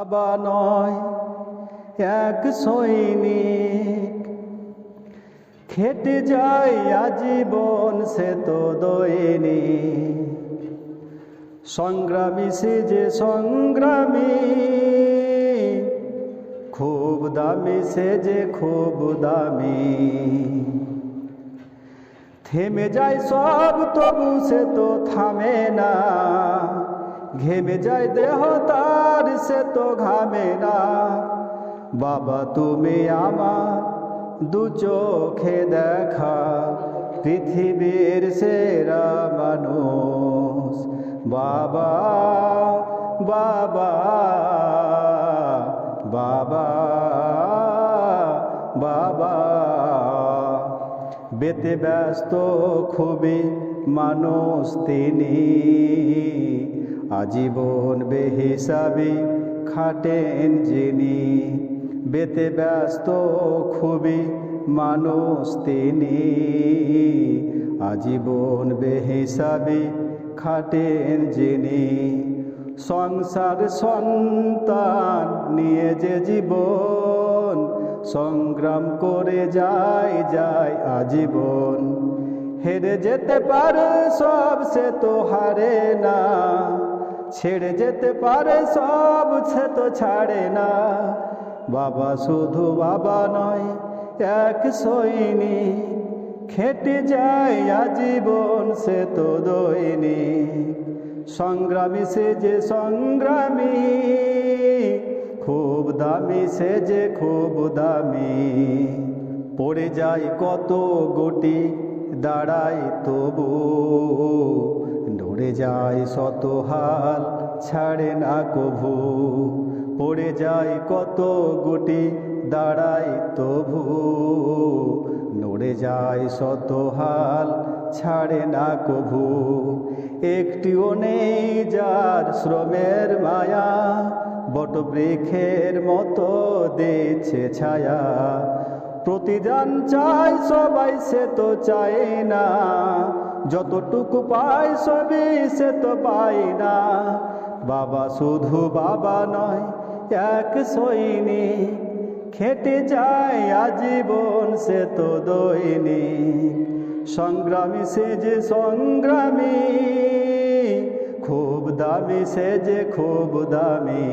বাবা নয় এক সৈনিক, খেটে যায় আজীবন সে তো দৈনিক। সংগ্রামী সে যে সংগ্রামী, খুব দামি সে যে খুব দামি। থেমে যায় সব তবু সে তো থামে না, ঘেমে যায় দেহ তার সে তো ঘামে না। বাবা তুমি আমার দু চোখে দেখা পৃথিবীর সেরা মানুষ। বাবা বাবা বাবা বাবা। বেতে ব্যস্ত খুবই মানুষ তিনি, আজীবন বেহিসাবি খাটেন যিনি। বেতে ব্যস্ত খুবই মানুষ তিনি, আজীবন বেহিসাবি খাটেন যিনি। সংসার সন্তান নিয়ে যে জীবন সংগ্রাম করে যায় যায় আজীবন। হেরে যেতে পারে সব সে তো হারে না, ছেড়ে যেতে পারে সব সে তো ছাড়ে না। বাবা শুধু বাবা নয় এক সৈনিক, খেটে যায় আজীবন সে তো দৈনিক। সংগ্রামী সে যে সংগ্রামী, খুব দামি সে যে খুব দামি। পড়ে যায় কত গুটি দাঁড়ায় তবু, নড়ে যায় শত হাল ছাড়ে না কভু। পড়ে যায় কত গুটি দাঁড়ায় তবু, নড়ে যায় শত হাল ছাড়ে না কভু। একটিও নেই যার শ্রমের মায়া, বটবৃক্ষের মতো দিচ্ছে ছায়া। প্রতিদান চাই সবাই সে তো চায় না, যতটুকু পায় সবই সে তো পায় না। বাবা শুধু বাবা নয় এক সৈনিক, খেটে যায় আজীবন সে তো দৈনিক। সংগ্রামী সে যে সংগ্রামী, খুব দামি সে যে খুব দামি।